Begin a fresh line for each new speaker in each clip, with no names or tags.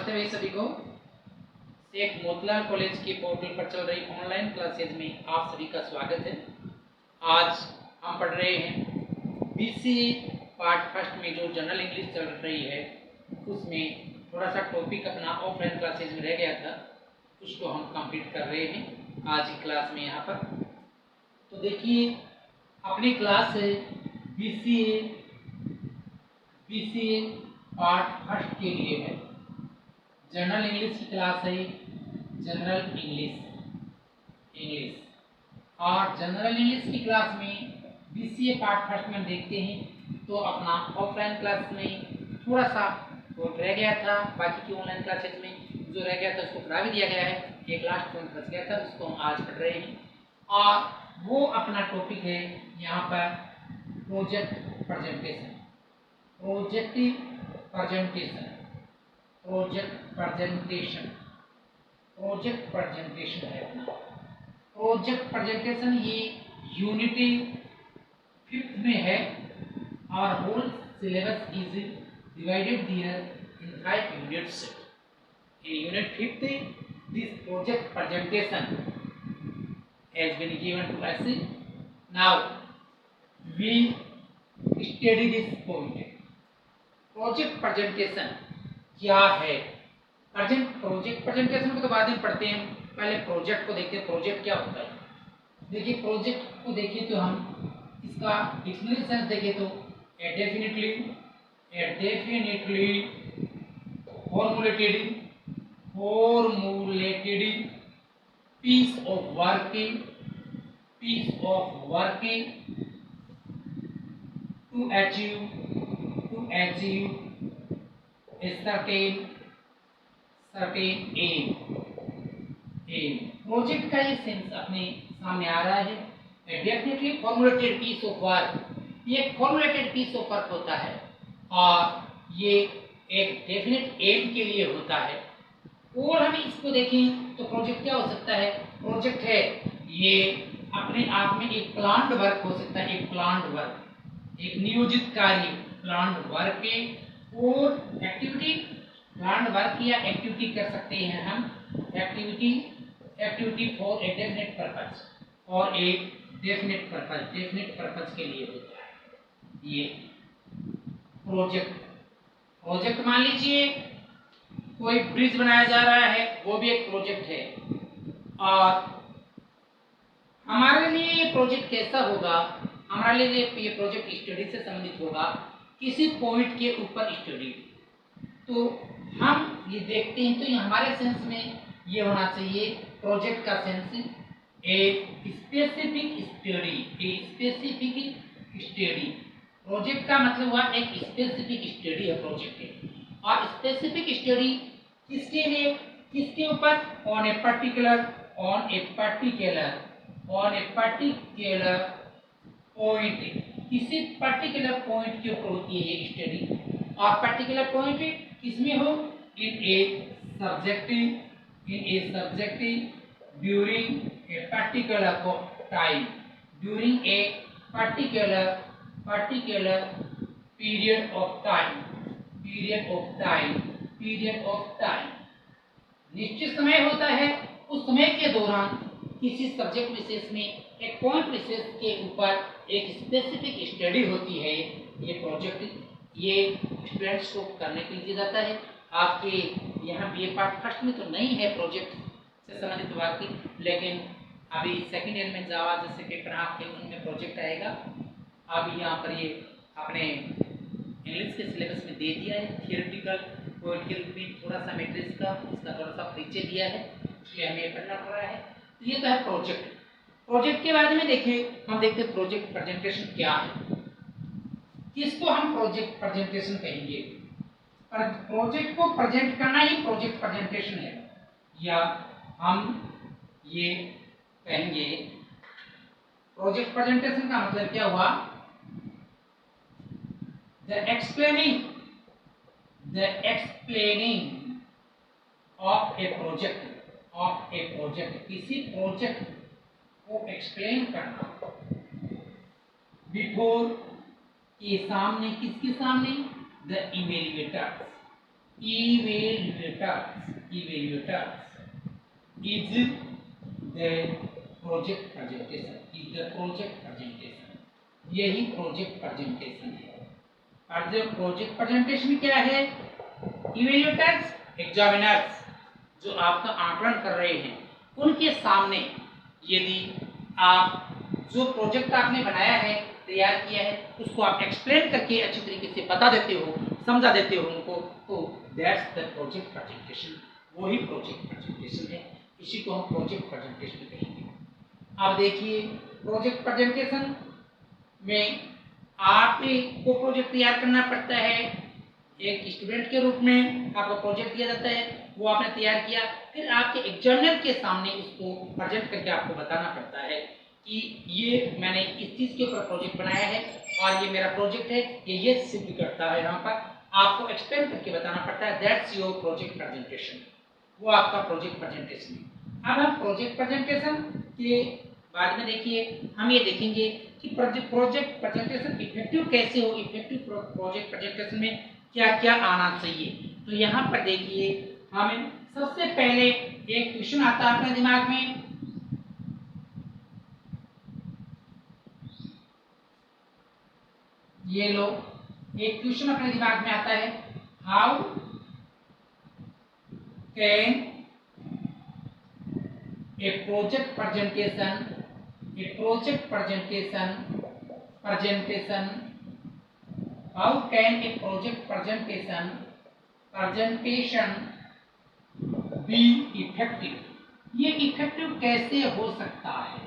नमस्ते भाई सभी को। शेख मोतीलाल कॉलेज के पोर्टल पर चल रही ऑनलाइन क्लासेज में आप सभी का स्वागत है। आज हम पढ़ रहे हैं बीसीए पार्ट फर्स्ट में जो जनरल इंग्लिश चल रही है, उसमें थोड़ा सा टॉपिक अपना ऑफलाइन क्लासेज में रह गया था, उसको हम कंप्लीट कर रहे हैं आज की क्लास में। यहाँ पर तो देखिए, अपनी क्लास है बीसीए पार्ट फर्स्ट के लिए है। जनरल इंग्लिश की क्लास है, जनरल इंग्लिश और जनरल इंग्लिश की क्लास में बीसीए पार्ट फर्स्ट में देखते हैं तो अपना ऑफलाइन क्लास में थोड़ा सा वो रह गया था। बाकी की ऑनलाइन क्लासेज में जो रह गया था उसको पढ़ा भी दिया गया है, एक लास्ट पॉइंट बच गया था, उसको हम आज पढ़ रहे हैं। और वो अपना टॉपिक है यहाँ पर प्रोजेक्ट प्रेजेंटेशन है अपना। प्रोजेक्ट प्रेजेंटेशन ये यूनिटी 5th में है और whole syllabus is divided here in 5 units. In unit 5th, this project presentation has been given to us. Now we study this point. Project presentation क्या है? Project presentation को तो बाद में पढ़ते हैं, पहले प्रोजेक्ट को देखते हैं। प्रोजेक्ट क्या होता है? देखिए, प्रोजेक्ट को देखिए तो हम इसका डिक्शनरी सेंस देखें तो definitely formulated piece of working to achieve a certain aim। Project का ये सेंस अपने सामने आ रहा है। Definitely formulated piece of work, ये फॉर्मुलेटेड पीस ऑफ वर्क होता है और ये एक डेफिनेट एम के लिए होता है। और हम इसको देखें तो प्रोजेक्ट क्या हो सकता है? प्रोजेक्ट है ये अपने आप में एक प्लान्ड वर्क हो सकता है, एक प्लान्ड वर्क, एक नियोजित कार्य, प्लान्ड वर्क और एक्टिविटी। प्लान्ड वर्क या एक्टिविटी कर सकते हैं हम, activity for a definite purpose और एक डेफिनेट पर्पस के लिए होता है ये प्रोजेक्ट। मान लीजिए कोई ब्रिज बनाया जा रहा है, वो भी एक प्रोजेक्ट है। और हमारे लिए ये प्रोजेक्ट कैसा होगा? हमारे लिए ये प्रोजेक्ट स्टडी से संबंधित होगा, किसी पॉइंट के ऊपर स्टडी। तो हम ये देखते हैं तो ये हमारे सेंस में ये होना चाहिए प्रोजेक्ट का sense, a specific study. Project का मतलब हुआ एक स्पेसिफिक स्टडी है प्रोजेक्ट है। और स्पेसिफिक स्टडी किसके लिए, किसके ऊपर? ऑन ए पर्टिकुलर पॉइंट, किसी पर्टिकुलर पॉइंट के ऊपर होती है ये स्टडी। और पर्टिकुलर पॉइंट किसमें हो? In a subject during a particular time, during a particular period of time। निश्चित समय होता है, उस समय के दौरान किसी सब्जेक्ट विशेष में एक पॉइंट विशेष के ऊपर एक स्पेसिफिक स्टडी होती है। ये प्रोजेक्ट ये स्टूडेंट्स को करने के लिए दिया जाता है। आपके यहाँ बीए पार्ट फर्स्ट में तो नहीं है प्रोजेक्ट से संबंधित बात की, लेकिन अभी सेकेंड ईयर में जावा जैसे पेपर आपके उनमें प्रोजेक्ट आएगा। अब यहाँ पर ये अपने इंग्लिश के सिलेबस में दे दिया है, थियोरेटिकल पॉइंट के रूप में थोड़ा सा मैट्रिक्स का इसका थोड़ा सा परिचय दिया है, इसलिए हमें ये पढ़ना पड़ रहा है। तो ये तो है प्रोजेक्ट के बारे में देखिए, हम देखते हैं प्रोजेक्ट प्रेजेंटेशन क्या है, किसको हम प्रोजेक्ट प्रेजेंटेशन कहेंगे। प्रोजेक्ट को प्रेजेंट करना ही प्रोजेक्ट प्रेजेंटेशन है, या हम ये कहेंगे प्रोजेक्ट प्रेजेंटेशन का मतलब क्या हुआ? The explaining of a project, किसी प्रोजेक्ट को एक्सप्लेन करना बिफोर के सामने, किसके सामने? The evaluators, evaluators is the project presentation, यही प्रोजेक्ट प्रेजेंटेशन है। और जो प्रोजेक्ट प्रेजेंटेशन क्या है, इवेल्युएटर्स एग्जामिनर्स जो आपका आकलन कर रहे हैं उनके सामने यदि आप जो प्रोजेक्ट आपने बनाया है, तैयार किया है, उसको आप एक्सप्लेन करके अच्छी तरीके से बता देते हो, समझा देते हो उनको, तो दैट्स द प्रोजेक्ट प्रेजेंटेशन, वही प्रोजेक्ट प्रेजेंटेशन है। इसी को हम प्रोजेक्ट प्रेजेंटेशन कहेंगे। अब देखिए, प्रोजेक्ट प्रेजेंटेशन में आपको प्रोजेक्ट तैयार करना पड़ता है। एक स्टूडेंट के रूप में आपको प्रोजेक्ट दिया जाता है, वो आपने तैयार किया, फिर आपके एग्जामिनर के सामने उसको प्रेजेंट करके आपको बताना पड़ता है कि ये मैंने इस चीज़ के ऊपर प्रोजेक्ट बनाया है और ये मेरा प्रोजेक्ट है, ये सिद्ध करता है। यहाँ पर आपको एक्सप्लेन करके बताना पड़ता है, दैट्स योर प्रोजेक्ट प्रेजेंटेशन, वो आपका प्रोजेक्ट प्रेजेंटेशन है। अब हम प्रोजेक्ट प्रेजेंटेशन के बाद में देखिए, हम ये देखेंगे कि प्रोजेक्ट प्रेजेंटेशन इफेक्टिव कैसे हो, इफेक्टिव प्रोजेक्ट प्रेजेंटेशन में क्या क्या आना चाहिए। तो यहाँ पर देखिए, हमें सबसे पहले एक क्वेश्चन आता है अपने दिमाग में, ये लो, एक क्वेश्चन अपने दिमाग में आता है, how can a project presentation how can a project presentation be effective, ये इफेक्टिव कैसे हो सकता है,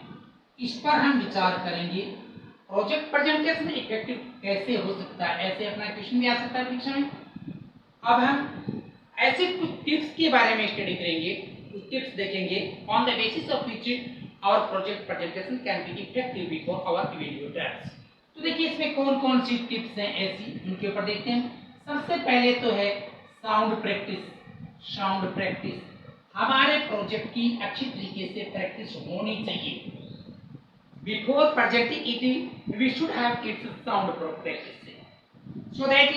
इस पर हम विचार करेंगे। प्रोजेक्ट प्रेजेंटेशन इफेक्टिव कैसे हो सकता है, ऐसे अपना क्वेश्चन भी आ सकता है परीक्षा में। अब हम ऐसे कुछ टिप्स के बारे में स्टडी करेंगे, कुछ टिप्स देखेंगे, on the basis of which our project presentation can be effective before our evaluators. तो देखिए, इसमें कौन कौन सी टिप्स हैं ऐसी, उनके ऊपर देखते हैं। सबसे पहले तो है साउंड प्रैक्टिस। हमारे प्रोजेक्ट की अच्छी तरीके से प्रैक्टिस होनी चाहिए। Before presenting it we should have its sound practice, so that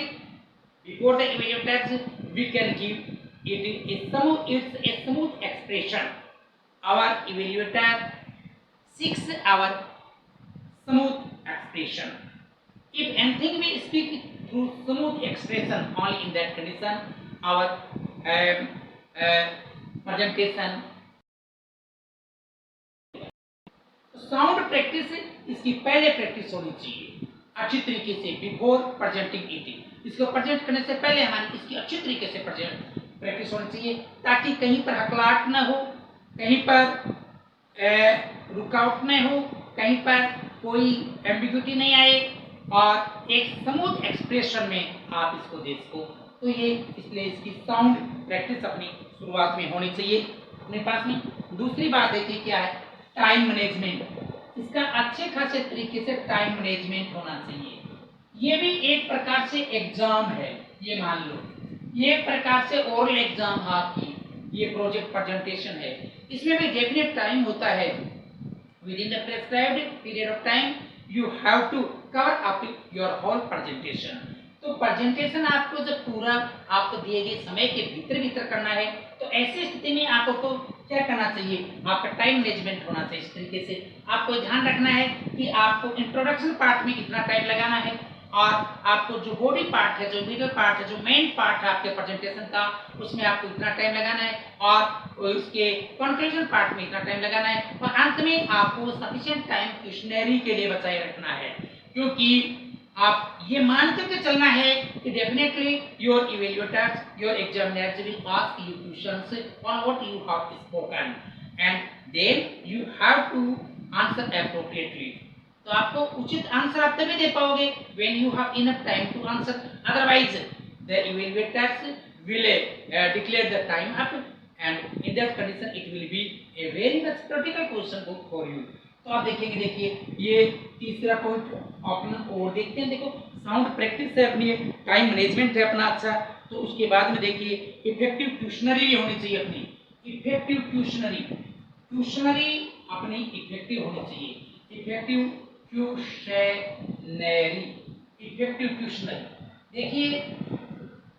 before the evaluators we can give it a smooth expression. Our evaluator seeks our smooth expression. If anything we speak through smooth expression, only in that condition our presentation. Sound practice इसकी पहले practice होनी चाहिए अच्छी तरीके से, before presenting it, इसको present करने से पहले हमारी इसकी अच्छी तरीके से प्रैक्टिस होनी चाहिए, ताकि कहीं पर हकलाहट न हो, कहीं पर रुकावट न हो, कहीं पर कोई एम्बिग्युइटी नहीं आए और एक स्मूथ एक्सप्रेशन में आप इसको दे सको। तो ये इसलिए इसकी साउंड प्रैक्टिस अपनी शुरुआत में होनी चाहिए अपने पास में। दूसरी बात देखिए क्या है, टाइम मैनेजमेंट। इसका अच्छे खासे तरीके से टाइम मैनेजमेंट होना चाहिए। ये भी एक प्रकार से एग्जाम है, ये मान लो, ये एक प्रकार से ओरल एग्जाम आपकी ये प्रोजेक्ट प्रेजेंटेशन है, इसमें भी डेफिनेट टाइम होता है। Within the prescribed period of time you have to cover up your whole presentation. तो प्रेजेंटेशन आपको जब पूरा आपको दिए गए समय के भीतर करना है, तो ऐसी स्थिति में आपको क्या करना चाहिए, आपका टाइम मैनेजमेंट होना चाहिए। इस तरीके से आपको ध्यान रखना है कि आपको इंट्रोडक्शन पार्ट में कितना टाइम लगाना है, और आपको जो बॉडी पार्ट है, जो मिडल पार्ट है, जो मेन पार्ट है आपके प्रेजेंटेशन का, उसमें आपको इतना टाइम लगाना है, और उसके कंक्लूजन पार्ट में इतना टाइम लगाना है, और अंत में आपको सफिशिएंट टाइम क्वेश्चनरी के लिए बचाए रखना है। क्योंकि आप ये मान करके चलना है कि definitely your evaluators, your examiners will ask you questions on what you have spoken and then you have to answer appropriately. तो आपको उचित आंसर आप तभी दे पाओगे when you have enough time to answer, otherwise the evaluators will declare the time up and in that condition it will be a very much critical question book for you. तो आप देखेंगे, देखिए ये तीसरा पॉइंट अपना और देखते हैं। देखो, साउंड प्रैक्टिस है अपनी, टाइम मैनेजमेंट है अपना अच्छा, तो उसके बाद में देखिए इफेक्टिव क्वेश्चनरी होनी चाहिए अपनी, इफेक्टिव क्वेश्चनरी अपनी इफेक्टिव होनी चाहिए, इफेक्टिव क्वेश्चनरी। देखिए,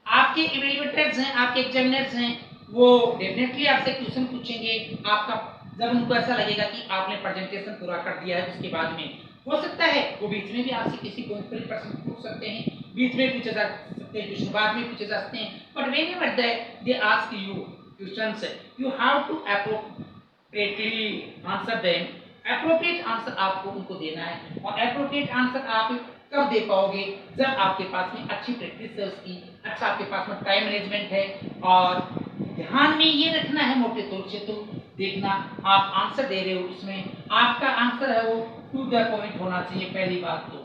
आप आपके इवेल्युएटर्स हैं, आपके एग्जामिनर्स हैं, वो डेफिनेटली आपसे क्वेश्चन पूछेंगे। आपका जब उनको ऐसा लगेगा कि आपने प्रेजेंटेशन पूरा कर दिया है, उसके बाद में हो सकता है वो बीच में भी आपसे किसी पॉइंट पर प्रश्न पूछ सकते हैं, बीच में पूछे जा सकते हैं, क्वेश्चन बाद में पूछे जा सकते हैं। But whenever they ask you questions, you have to appropriately answer them. Appropriate answer आपको उनको देना है, और अप्रोप्रिएट आंसर आप कब दे पाओगे? जब आपके पास में अच्छी प्रैक्टिस है उसकी, अच्छा आपके पास में टाइम मैनेजमेंट है, और ध्यान में ये रखना है मोटे तौर से, तो देखना आप आंसर दे रहे हो, इसमें आपका आंसर है वो टू द पॉइंट होना चाहिए। पहली बात तो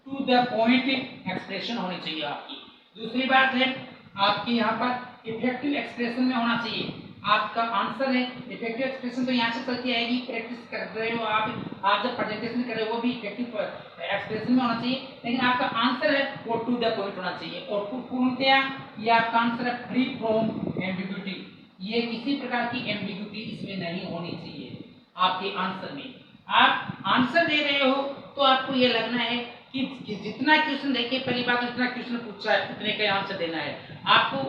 टू द पॉइंट एक्सप्रेशन होनी चाहिए आपकी। दूसरी बात है आपकी यहाँ पर इफेक्टिव एक्सप्रेशन में होना चाहिए। आपका आंसर है इफेक्टिव एक्सप्रेशन, तो यहाँ से चलती आएगी। प्रैक्टिस कर रहे हो आप जब प्रेजेंटेशन कर रहे हो वो भी इफेक्टिव एक्सप्रेशन में होना चाहिए, लेकिन आपका आंसर है वो टू द पॉइंट होना चाहिए। और पूर्णतया ये आपका आंसर है फ्री फ्रॉम एम्बिग्यूटी। ये किसी प्रकार की एम्बिग्यूटी इसमें नहीं होनी चाहिए आपके आंसर में। आप आंसर दे रहे हो तो आपको ये लगना है कि जितना क्वेश्चन देखिए, पहली बात जितना क्वेश्चन पूछा है उतने का आंसर देना है। आपको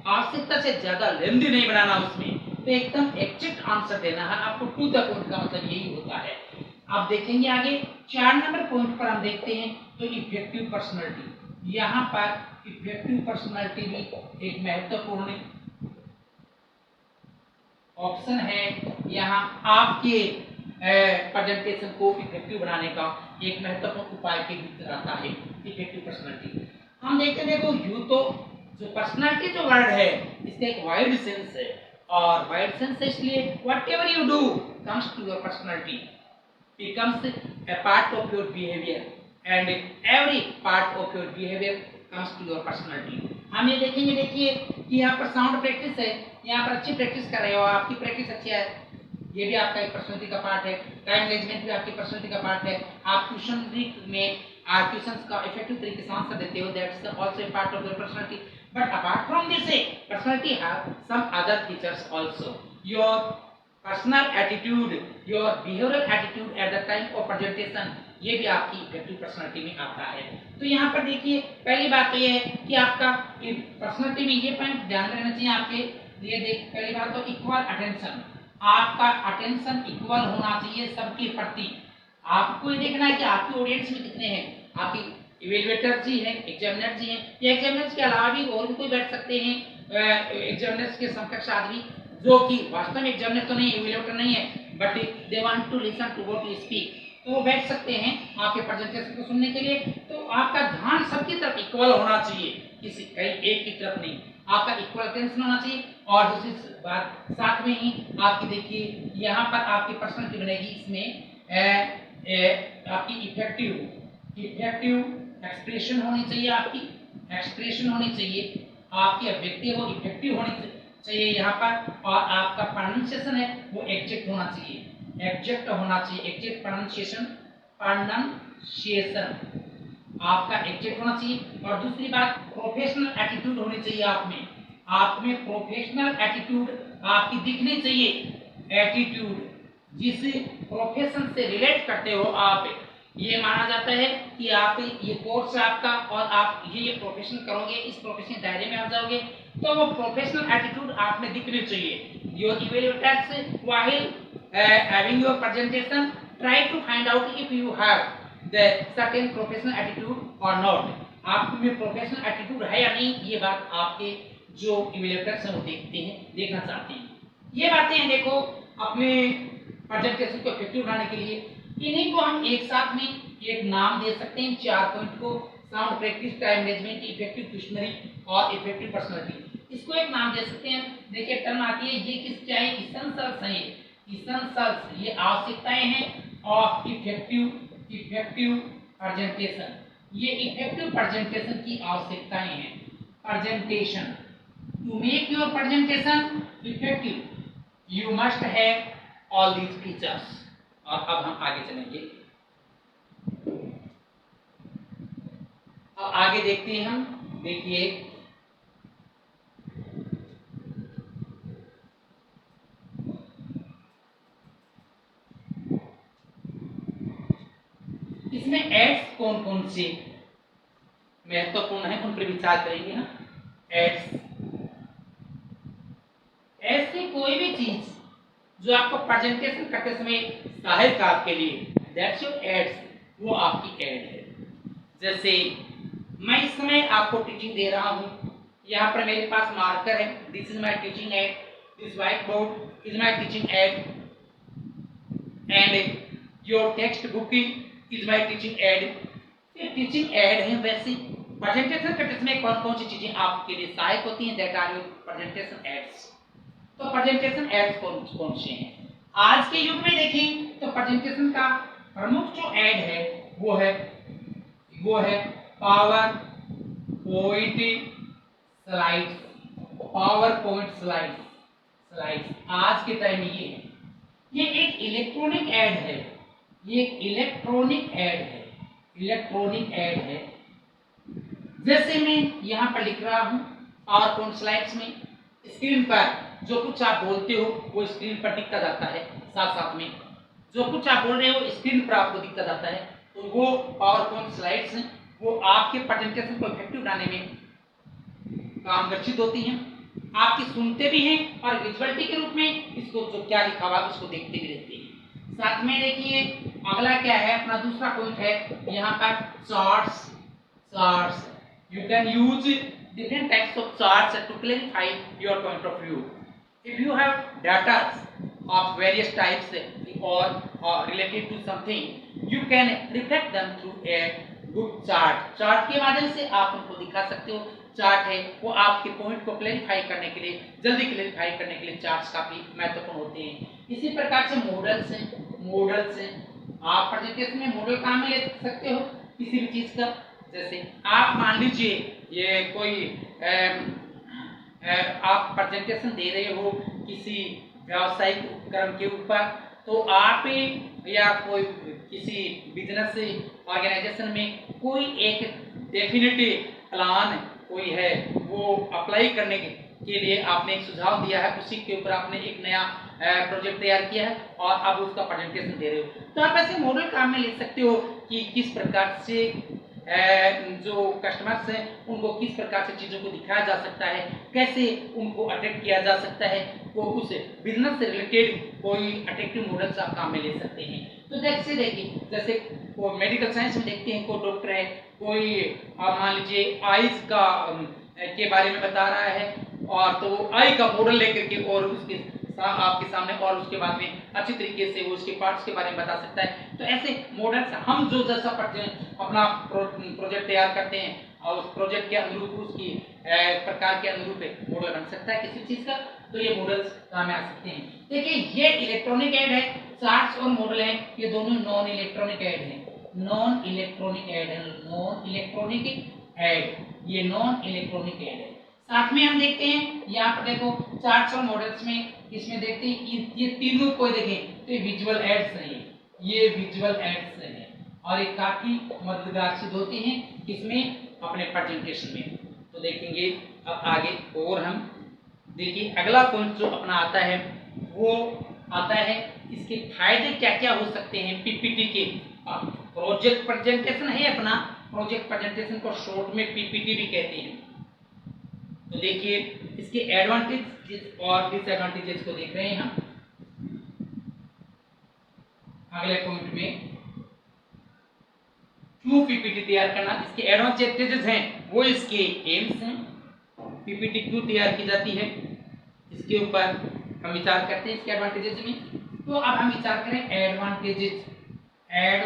आवश्यकता से ज्यादा लेंदी नहीं बनाना उसमें, तो एकदम एग्जैक्ट आंसर देना है आपको। टू द पॉइंट का मतलब यही होता है। आप देखेंगे आगे 4 नंबर पॉइंट पर हम देखते हैं तो इफेक्टिव पर्सनालिटी। यहाँ पर इफेक्टिव पर्सनालिटी भी एक महत्वपूर्ण ऑप्शन है। यहाँ आपके प्रेजेंटेशन को इफेक्टिव बनाने का एक महत्वपूर्ण उपाय के भीतर आता है इफेक्टिव पर्सनालिटी। हम देखते हैं, देखो यू तो जो पर्सनालिटी जो वर्ड है इसका एक वाइड सेंस है, और वाइड सेंस है इसलिए whatever you do comes to your personality, becomes a part of your behavior, and every part of your behavior comes to your personality। हम ये देखेंगे, देखिए कि यहाँ पर साउंड प्रैक्टिस है, यहाँ पर अच्छी प्रैक्टिस कर रहे हो, आपकी प्रैक्टिस अच्छी है, ये भी आपका एक पर्सनालिटी का पार्ट है। टाइम मैनेजमेंट भी आपकी पर्सनालिटी का पार्ट है। आप ट्यूशन में क्वेश्चंस का इफेक्टिव तरीके से आंसर देते हो, that's also a part of your personality. But apart from this personality have some other features also. Your personal attitude, your behavioural attitude at the time of presentation, ये भी आपकी effective personality में आता है। तो यहाँ पर देखिए पहली बात तो ये है कि आपका पर्सनालिटी में ये पॉइंट ध्यान रखना चाहिए आपके लिए। देख पहली बात तो इक्वल अटेंशन, आपका अटेंशन इक्वल होना चाहिए सबके प्रति। आपको ये देखना है कि आपके ऑडियंस में कितने हैं, आपकी इवेल्युएटर जी हैं, एग्जामिनर जी हैं, या एग्जामिनर्स के अलावा भी और भी कोई बैठ सकते हैं, एग्जामिनर्स के समकक्ष आदमी जो कि वास्तव में एग्जामिनर तो नहीं, इवेल्युएटर नहीं है, but they want to listen to what you speak, तो वो बैठ सकते हैं आपके प्रेजेंटेशन को सुनने के लिए। तो आपका ध्यान सबकी तरफ इक्वल होना चाहिए, किसी कहीं एक की तरफ नहीं, आपका इक्वल अटेंशन होना चाहिए। और दूसरी बात साथ में ही आपकी देखिए यहाँ पर आपकी पर्सनालिटी बनेगी, इसमें आपकी इफेक्टिव एक्सप्रेशन होनी चाहिए, आपकी एक्सप्रेशन होनी चाहिए, आपकी अभिव्यक्ति वो इफेक्टिव होनी चाहिए यहाँ पर, और आपका प्रोनाउंसिएशन है वो एग्जैक्ट होना चाहिए, एग्जैक्ट होना चाहिए, एग्जैक्ट प्रोनाउंसिएशन आपका एग्जैक्ट होना चाहिए। और दूसरी बात प्रोफेशनल एटीट्यूड होनी चाहिए आप में प्रोफेशनल एटीट्यूड आपकी दिखनी चाहिए। एटीट्यूड जिस प्रोफेशन से रिलेट करते हो आप, ये माना जाता है कि आप ये कोर्स है आपका और आप ये प्रोफेशन करोगे, इस प्रोफेशन दायरे में आ जाओगे, तो वो प्रोफेशनल एटीट्यूड आप में दिखनी चाहिए। Your evaluators while having your presentation try to find out if you have the certain professional attitude और नॉट। आप में प्रोफेशनल एटीट्यूड है या नहीं, ये बात आपके जो इवैल्यूएटर्स हैं वो देखना चाहते हैं। ये बातें हैं देखो अपने प्रेजेंटेशन को इफेक्टिव बनाने के लिए। इन्हीं को हम एक साथ में एक नाम दे सकते हैं, 4 पॉइंट को, sound practice, time management, effective questionnaire और इफेक्टिव पर्सनालिटी। इसको एक नाम दे सकते हैं। देखिए टर्म आती है, ये किस क्या है, इसेंशियल्स हैं, इसेंशियल्स ये आवश्यकताएं हैं और इफेक्टिव प्रेजेंटेशन, ये इफेक्टिव प्रेजेंटेशन की आवश्यकताएं हैं। Presentation, to make your presentation effective you must have all these features. और अब हम आगे चलेंगे, अब आगे देखते हैं हम। देखिए इसमें एड्स कौन कौन से महत्वपूर्ण है उन पर विचार करेंगे हम। एड्स ऐसी कोई भी चीज जो आपको प्रेजेंटेशन करते समय सहायक आपके लिए, दैट्स योर एड्स, वो आपकी एड है। जैसे मैं इस समय आपको टीचिंग दे रहा हूँ, यहाँ पर मेरे पास मार्कर है, this is my teaching add, this white board is my teaching add, and your text book is my teaching add. ये टीचिंग एड है। वैसे प्रेजेंटेशन करते समय कौन कौन सी चीजें आपके लिए सहायक होती हैं, that are your presentation aids. तो प्रेजेंटेशन एड्स कौन कौन से हैं? आज के युग में देखें तो प्रेजेंटेशन का प्रमुख जो एड है वो है power point slides. Power point slides आज के टाइम में ये एक इलेक्ट्रॉनिक ऐड है। ये एक इलेक्ट्रॉनिक ऐड है। जैसे मैं यहाँ पर लिख रहा हूँ पावर पॉइंट स्लाइड्स में, स्क्रीन पर जो कुछ आप बोलते हो वो स्क्रीन पर दिखता जाता है, साथ में जो कुछ आप बोल रहे हो स्क्रीन पर आपको दिखता जाता है। तो वो पावर पॉइंट स्लाइड्स हैं, वो आपके प्रेजेंटेशन को इफेक्टिव बनाने में कामदर्शित होती हैं। आपकी सुनते भी हैं और विजुअलिटी के रूप में इसको जो क्या लिखा हुआ उसको देखते भी रहते हैं। साथ में देखिए अगला क्या है, अपना दूसरा पॉइंट है यहाँ पर charts. You can use different types of charts to clarify your point of view. If you have data of various types or related to something, you can reflect them through a good chart. Chart के माध्यम से आप उनको दिखा सकते हो। Chart है वो आपके पॉइंट को क्लैरिफाई करने के लिए, जल्दी क्लैरिफाई करने के लिए चार्ट्स काफी महत्वपूर्ण होते हैं। इसी प्रकार से मॉडल्स हैं। आप प्रेजेंटेशन में मॉडल काम में ले सकते हो किसी भी चीज का। जैसे आप मान लीजिए ये कोई आप प्रेजेंटेशन दे रहे हो किसी व्यावसायिक उपक्रम के ऊपर, तो आप या कोई किसी बिजनेस ऑर्गेनाइजेशन में कोई एक डेफिनेटिव प्लान कोई है वो अप्लाई करने के लिए आपने एक सुझाव दिया है, उसी के ऊपर आपने एक नया प्रोजेक्ट तैयार किया है और अब उसका प्रेजेंटेशन दे रहे हो। तो आप ऐसे मॉडल काम में ले सकते हो कि किस प्रकार से जो कस्टमर्स हैं उनको किस प्रकार से चीज़ों को दिखाया जा सकता है, कैसे उनको अट्रैक्ट किया जा सकता है, वो उस बिजनेस से रिलेटेड कोई अट्रैक्टिव मॉडल्स आप काम में ले सकते हैं। तो जैसे कोई मेडिकल साइंस में देखते हैं, कोई डॉक्टर है, कोई आप मान लीजिए आइज का के बारे में बता रहा है, और तो आई का मॉडल लेकर के और उसके आपके सामने और उसके बाद में अच्छी तरीके से वो उसके पार्ट्स के बारे में बता सकता है। तो ऐसे मॉडल्स हम जो जैसा अपना प्रोजेक्ट तैयार करते हैं और उस प्रोजेक्ट के अनुरूप उसकी प्रकार के अनुरूप मॉडल बन सकता है किसी चीज का, तो ये मॉडल्स काम में आ सकते हैं। देखिए ये इलेक्ट्रॉनिक ऐड है, चार्ट्स और मॉडल है, ये दोनों नॉन इलेक्ट्रॉनिक ऐड है। नॉन इलेक्ट्रॉनिक ऐड है। साथ में हम देखते हैं यहाँ पर देखो चार्ट्स और मॉडल्स में, इसमें देखते हैं ये तीनों को देखें तो ये विजुअल एड्स हैं, और ये काफी मददगार सिद्ध होते हैं इसमें अपने प्रेजेंटेशन में। तो देखेंगे अब आगे और हम देखिए अगला पॉइंट जो अपना आता है वो आता है इसके फायदे क्या क्या हो सकते हैं पीपीटी के। प्रोजेक्ट प्रेजेंटेशन है अपना, प्रोजेक्ट प्रेजेंटेशन को शॉर्ट में पीपीटी भी कहते हैं। तो देखिए इसके एडवांटेज और डिसएडवांटेजेस को देख रहे हैं हम अगले पॉइंट में। क्यों पीपीटी तैयार करना, इसके एडवांटेजेस हैं वो इसके एम्स हैं। पीपीटी क्यों तैयार की जाती है इसके ऊपर हम विचार करते हैं इसके एडवांटेजेस में। तो अब हम विचार करें advantages and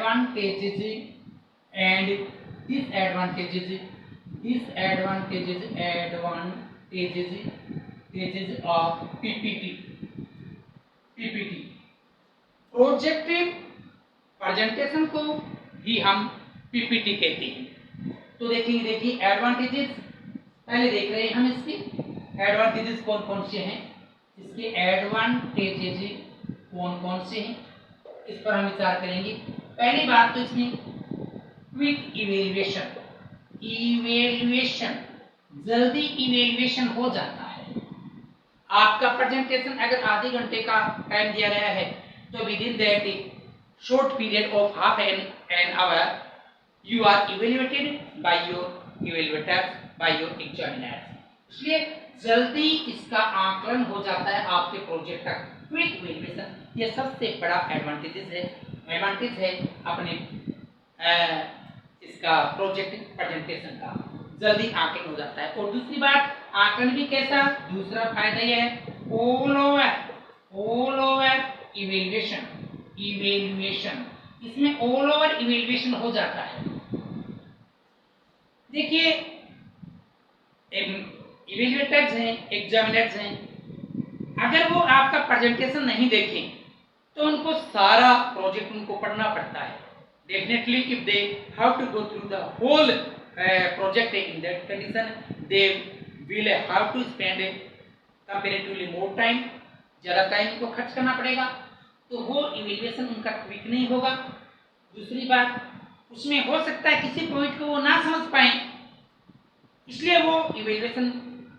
disadvantages of PPT. Project presentation को ही हम पीपीटी कहते हैं। तो देखिए एडवांटेजेस पहले देख रहे हैं हम। इसके एडवांटेजेस कौन कौन से हैं, इसके एडवांटेजेस कौन कौन से हैं इस पर हम विचार करेंगे। पहली बात तो इसमें क्विक इवेल्युएशन, जल्दी इवेल्युएशन हो जाता है। आपका प्रेजेंटेशन अगर आधे घंटे का टाइम दिया गया है तो with in that short period of half an hour you are evaluated by your evaluators, by your examiners। इसलिए जल्दी इसका आकलन हो जाता है आपके प्रोजेक्ट का। क्विक इवैल्यूएशन ये सबसे बड़ा एडवांटेज है अपने इसका प्रोजेक्ट प्रेजेंटेशन का, जल्दी आकलन हो जाता है। और दूसरी बात, आकलन भी कैसा, दूसरा फायदा यह है ऑल ओवर इवैल्यूएशन, इसमें ऑल ओवर इवैल्यूएशन हो जाता है। देखिए इवैल्यूएटर्स हैं, एग्जामिनर्स हैं, अगर वो आपका प्रेजेंटेशन नहीं देखें तो उनको सारा प्रोजेक्ट उनको पढ़ना पड़ता है। Definitely if they have to go through the whole project in that condition they will have to spend comparatively more time, ज़्यादा टाइम को खर्च करना पड़ेगा, तो वो इवैल्यूएशन उनका क्विक नहीं होगा। दूसरी बात, उसमें हो सकता है किसी पॉइंट को वो ना समझ पाए, इसलिए वो इवैल्यूएशन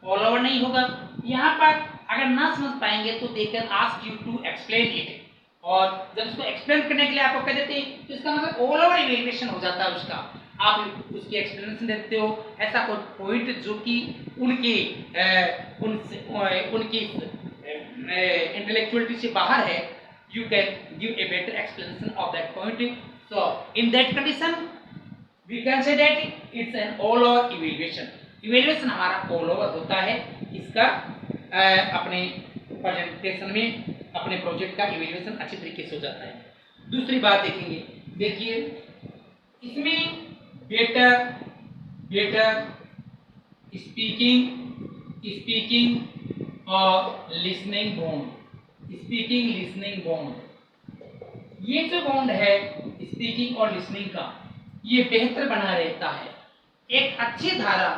ऑल ओवर नहीं होगा। यहाँ पर अगर ना समझ पाएंगे तो they can ask you to explain it, और जब उसको एक्सप्लेन करने के लिए आपको कह देते हैं तो इसका मतलब ऑल ओवर इवैल्यूएशन हो जाता है उसका, आप उसकी एक्सप्लेनेशन देते हो, ऐसा कोई पॉइंट जो कि उनकी इंटेलेक्चुअलिटी से बाहर है, you can give a better explanation of that point. So in that condition we can say that it's an all over evaluation. Evaluation हमारा all over होता है, इसका अपने प्रेजेंटेशन में अपने प्रोजेक्ट का इवैल्यूएशन अच्छी तरीके से हो जाता है। दूसरी बात देखेंगे, देखिए इसमें बेटर स्पीकिंग और लिसनिंग बॉन्ड, ये जो बॉन्ड है स्पीकिंग और लिसनिंग का, ये बेहतर बना रहता है। एक अच्छी धारा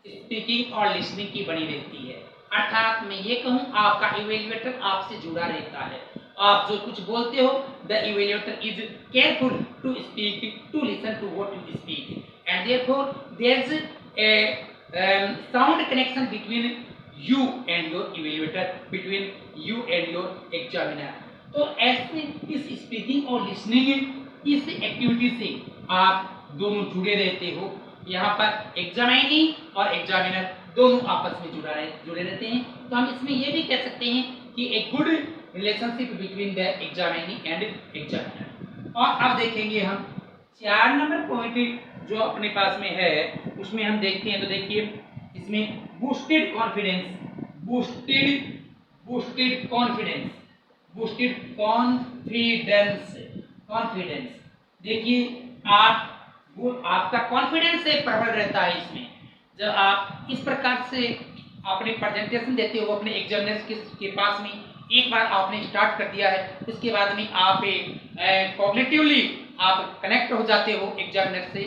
स्पीकिंग और लिसनिंग की बनी रहती है, अर्थात मैं ये कहूँ आपका इवैल्यूएटर आपसे जुड़ा रहता है। आप जो कुछ बोलते हो, the evaluator is careful to speak, to listen to what you speak, and therefore there is a sound connection between you and your evaluator, between you and your examiner। तो ऐसे इस स्पीकिंग और लिसनिंग इस activity से आप दोनों जुड़े रहते हो। यहाँ पर एग्जामिनी और एग्जामिनर दोनों आपस में जुड़े रहते हैं। तो हम इसमें ये भी कह सकते हैं कि एक good relationship between the examinee and examiner. और अब देखेंगे हम 4 नंबर पॉइंट जो अपने पास में है, उसमें हम देखते हैं। तो देखिए इसमें बूस्टेड कॉन्फिडेंस, देखिए आपका कॉन्फिडेंस से प्रबल रहता है इसमें। जब आप इस प्रकार से अपने प्रेजेंटेशन देते हो अपने एग्जामिनर्स के पास में, एक बार आपने स्टार्ट कर दिया है, उसके बाद में आप कॉग्निटिवली आप कनेक्ट हो जाते हो एग्जामिनर से,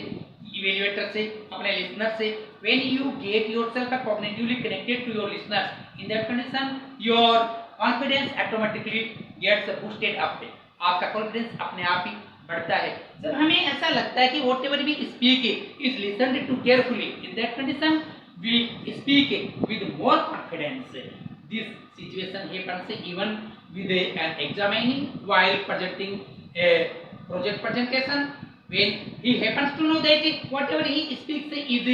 इवैल्यूएटर से, अपने लिसनर से। When you get yourself cognitively connected to your listeners, in that condition your confidence automatically gets boosted up। आपका कॉन्फिडेंस अपने आप ही बढ़ता है। जब हमें ऐसा लगता है कि whatever we speak is listened to carefully, in that condition we speak with more confidence। This situation happens even with an examinee while presenting a project presentation, when he happens to know that whatever he speaks is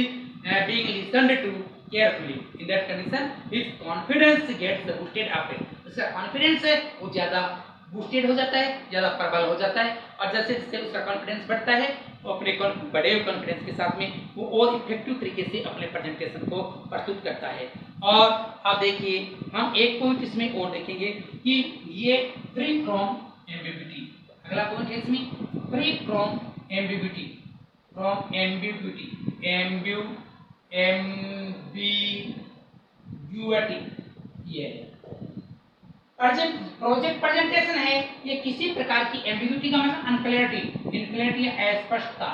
being listened to carefully, in that condition his confidence gets boosted up। उसका confidence है वो ज़्यादा boosted हो जाता है, ज़्यादा प्रबल हो जाता है, और जैसे जैसे उसका कॉन्फिडेंस बढ़ता है वो अपने बड़े कॉन्फिडेंस के साथ में वो और इफेक्टिव तरीके से अपने प्रेजेंटेशन को प्रस्तुत करता है। और अब देखिए हम एक पॉइंट इसमें और देखेंगे कि ये फ्री फ्रॉम एम्बिग्यूटी, अगला पॉइंट है इसमें फ्री फ्रॉम एम्बिग्यूटी, ये प्रोजेक्ट प्रेजेंटेशन है, ये किसी प्रकार की एम्बिग्यूटी का मतलब इनक्लैरिटी या अस्पष्टता,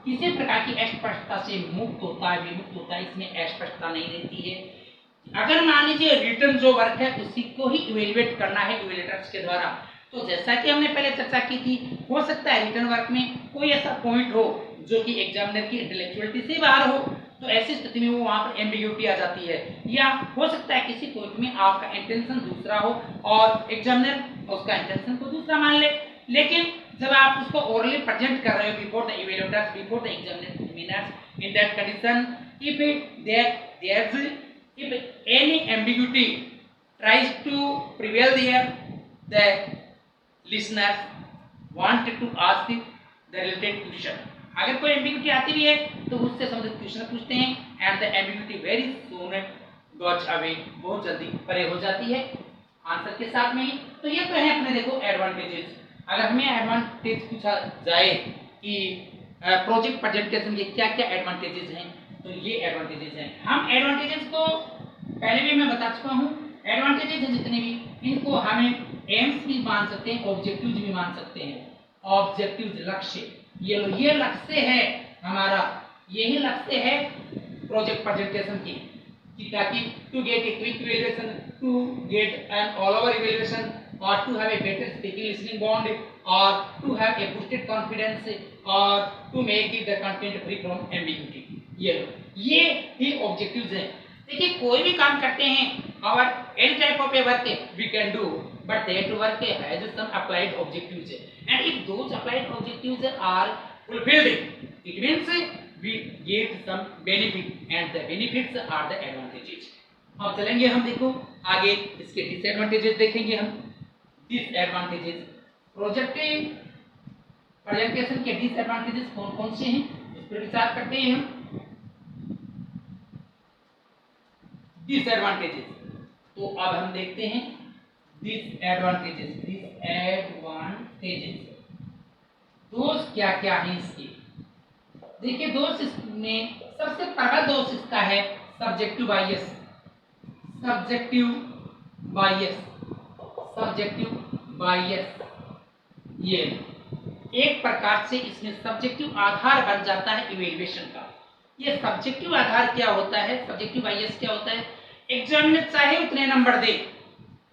किसी प्रकार की अस्पष्टता से मुक्त होता है, विमुक्त होता है, इसमें अस्पष्टता नहीं रहती है। अगर मान लीजिए रिटर्न जो वर्क है उसी को ही इवैल्यूएट करना है इवैल्यूएटर्स के द्वारा, तो जैसा कि हमने पहले चर्चा की थी, हो सकता है रिटर्न वर्क में कोई ऐसा पॉइंट हो जो कि एग्जामिनर की इंटेलेक्चुअलिटी से बाहर हो, तो ऐसी स्थिति में वो वहाँ पर एम्बिग्यूटी आ जाती है। या हो सकता है किसी पॉइंट में आपका इंटेंशन दूसरा हो और एग्जामिनर उसका इंटेंशन को दूसरा मान ले, लेकिन जब आप उसको ओरली प्रेजेंट कर रहे हो before the evaluators, before the examiners, in that condition if if any ambiguity tries to prevail there, the listeners wanted to ask the related question. अगर कोई एम्बिग्यूटी आती भी है तो उससे संबंधित क्वेश्चन पूछते हैं and the ambiguity very soon got away, बहुत जल्दी परे हो जाती है आंसर के साथ में ही। तो ये तो है अपने देखो एडवांटेजेस। अगर हमें एडवांटेज पूछा जाए कि प्रोजेक्ट प्रेजेंटेशन के क्या क्या एडवांटेजेस हैं, तो ये एडवांटेजेस हैं। हम एडवांटेजेस को पहले भी मैं बता चुका हूँ, एडवांटेजेस हैं जितने भी इनको हमें एम्स भी मान सकते हैं, ऑब्जेक्टिव्स भी मान सकते हैं। ऑब्जेक्टिव्स लक्ष्य, ये लक्ष्य है हमारा, यही लक्ष्य है प्रोजेक्ट प्रेजेंटेशन की कि ताकि to get a quick evaluation, to get an all over evaluation, और to have a better speaking listening bond, और to have a boosted confidence, और to make the content free from ambiguity. ये ही objectives हैं। देखिए कोई भी काम करते हैं और any type of a work we can do, but that work has some applied objectives, and if those applied objectives are fulfilled, it means we get some benefit, and the benefits are the advantages। अब चलेंगे हम देखो आगे इसके disadvantages देखेंगे हम। Disadvantages, project presentation के disadvantages कौन कौन से हैं इस पर विचार करते हैं हम। डिसएडवांटेजेस, तो अब हम देखते हैं डिसएडवांटेजेस। दोष क्या क्या है इसके। देखिए दोष इसमें सबसे प्रबल दोष इसका है सब्जेक्टिव बायस। सब्जेक्टिव बायस ये एक प्रकार से इसमें सब्जेक्टिव आधार बन जाता है इवैल्यूएशन का। ये सब्जेक्टिव आधार क्या होता है, सब्जेक्टिव बायस क्या होता है, एग्जामिनर चाहे उतने नंबर दे,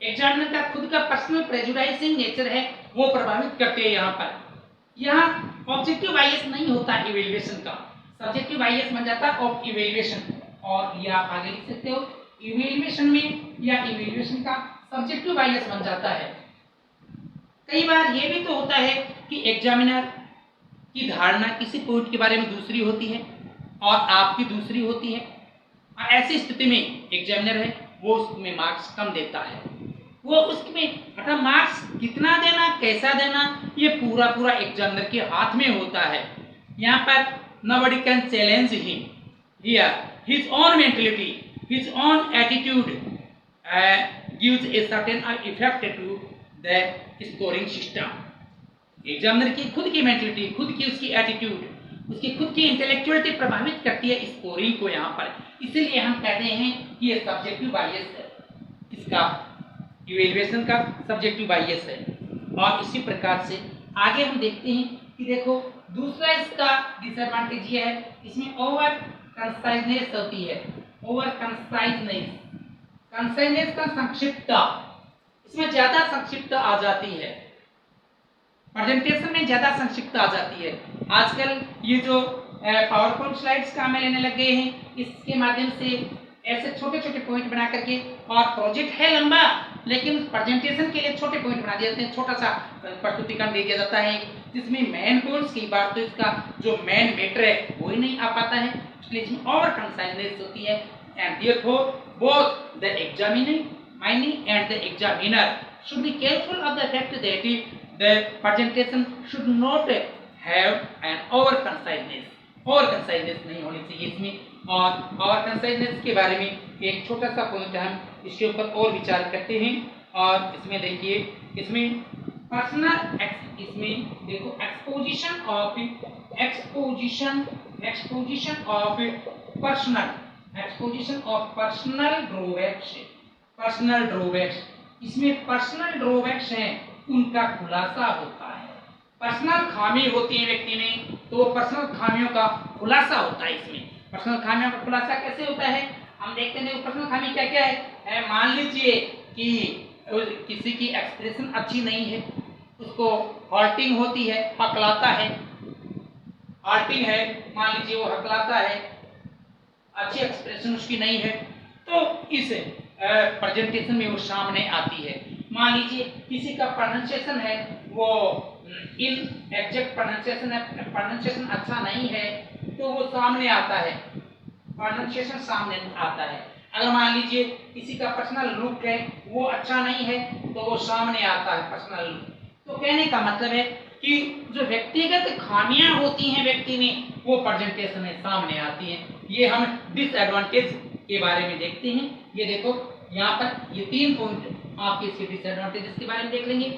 एग्जामिनर का खुद का पर्सनल प्रेजुडाइजिंग नेचर है वो प्रभावित करते हैं। यहाँ ऑब्जेक्टिव बायस नहीं होता इवैल्यूएशन का, सब्जेक्टिव बायस बन जाता है ऑफ इवैल्यूएशन। और ये आप आगे लिख सकते हो इवैल्यूएशन में या इवैल्यूएशन का सब्जेक्टिव बायस बन जाता है। कई बार ये भी तो होता है कि एग्जामिनर की धारणा किसी पॉइंट के बारे में दूसरी होती है और आपकी दूसरी होती है, और ऐसी स्थिति में एग्जामिनर है वो उसमें मार्क्स कम देता है। वो उसमें अर्थात मार्क्स कितना देना कैसा देना ये पूरा एग्जामिनर के हाथ में होता है। यहाँ पर nobody can challenge him here, his own mentality, his own attitude gives a certain effect to the scoring system। Examiner की खुद की मेंटलिटी, खुद की उसकी एटीट्यूड, उसकी खुद की इंटेलेक्चुअलिटी प्रभावित करती है स्कोरिंग को यहाँ पर। इसीलिए हम कहते हैं कि ये सब्जेक्टिव बायस है, इसका इवैल्यूएशन का सब्जेक्टिव बायस है। और इसी प्रकार से आगे हम देखते हैं कि देखो दूसरा इसका डिसएडवांटेज ये है, इसमें ओवर कंसाइजनेस होती है। ओवर कंसाइजनेस का संक्षिप्तता, इसमें ज्यादा संक्षिप्तता आ जाती है, प्रेजेंटेशन में ज्यादा संक्षिप्तता आ जाती है। आजकल ये जो पावर पॉइंट स्लाइड्स काम में लेने लग गए हैं, इसके माध्यम से ऐसे छोटे छोटे पॉइंट बना करके, और प्रोजेक्ट है लंबा लेकिन प्रेजेंटेशन के लिए छोटे पॉइंट बना दिए जाते हैं, छोटा सा प्रस्तुतिकरण दे दिया जाता है जिसमें मेन पॉइंट्स की बात, तो इसका जो मेन मैटर है वो ही नहीं आ पाता है, इसलिए इसमें ओवर कंसाइजनेस होती है। And therefore both the examining and the examiner should be careful of the fact that the presentation should not have an over conciseness। Over conciseness नहीं होनी चाहिए इसमें। और ओवर कंसाइजनेस के बारे में एक छोटा सा पॉइंट हम इसके ऊपर और विचार करते हैं। और इसमें देखिए, इसमें पर्सनल, इसमें देखो एक्सपोजिशन ऑफ पर्सनल ड्रॉबैक्स, इसमें पर्सनल ड्रॉबैक्स हैं उनका खुलासा होता है। पर्सनल खामी होती है व्यक्ति में, तो पर्सनल खामियों का खुलासा होता है। इसमें पर्सनल खामियों का खुलासा कैसे होता है हम देखते हैं। पर्सनल खामी क्या क्या है, मान लीजिए कि किसी की एक्सप्रेशन अच्छी नहीं है, उसको हॉल्टिंग होती है, हकलाता है, हॉल्टिंग है, मान लीजिए वो हकलाता है, अच्छी एक्सप्रेशन उसकी नहीं है, तो इस प्रेजेंटेशन में वो सामने आती है। मान लीजिए किसी का प्रोनाउंसिएशन है वो इन एग्जैक्ट प्रोनाउंसिएशन अच्छा नहीं है, तो वो सामने आता है। प्रोनाउंसिएशन सामने आता है। अगर मान लीजिए किसी का पर्सनल लुक है वो अच्छा नहीं है तो वो सामने आता है पर्सनल लुक। तो कहने का मतलब है कि जो व्यक्तिगत खामियां होती हैं व्यक्ति में वो प्रेजेंटेशन में सामने आती हैं। ये हम डिसएडवांटेज के बारे में देखते हैं। ये देखो यहाँ पर ये 3 पॉइंट आपके इसके डिसएडवांटेजेस के बारे में देख लेंगे।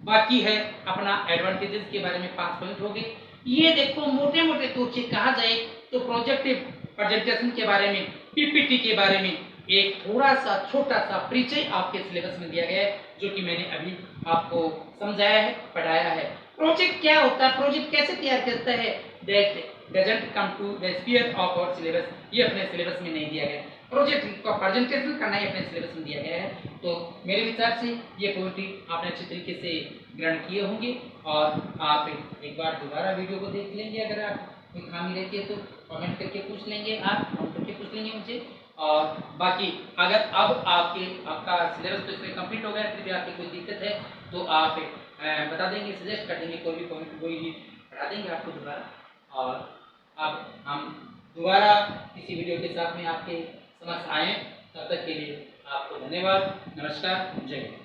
बाकी है अपना एडवांटेजेस के बारे में 5 पॉइंट हो गए। ये देखो मोटे मोटे तौर से कहा जाए तो प्रोजेक्टिव प्रेजेंटेशन के बारे में, पीपीटी के बारे में एक थोड़ा सा छोटा सा परिचय आपके सिलेबस में दिया गया है, जो कि मैंने अभी आपको समझाया है, पढ़ाया है। प्रोजेक्ट क्या होता है, प्रोजेक्ट कैसे तैयार करता है, that doesn't come to the sphere of our syllabus. ये अपने सिलेबस में नहीं दिया गया। प्रोजेक्ट का प्रेजेंटेशन करना ही अपने सिलेबस में दिया गया है। तो मेरे विचार से ये पॉइंट आपने अच्छे तरीके से ग्रहण किए होंगे और आप एक बार दोबारा वीडियो को देख लेंगे। अगर आप कोई खामी रहती है तो कमेंट करके पूछ लेंगे, आप कमेंट करके पूछ लेंगे मुझे। और बाकी अगर अब आपका सिलेबस तो इसमें कंप्लीट हो गया, फिर भी आपकी कोई दिक्कत है तो आप बता देंगे, सजेस्ट कर देंगे, कोई भी पॉइंट कोई भी पढ़ा देंगे आपको दोबारा। और अब हम दोबारा किसी वीडियो के साथ में आपके समक्ष आए। तब तक के लिए आपको धन्यवाद। नमस्कार, जय हिंद।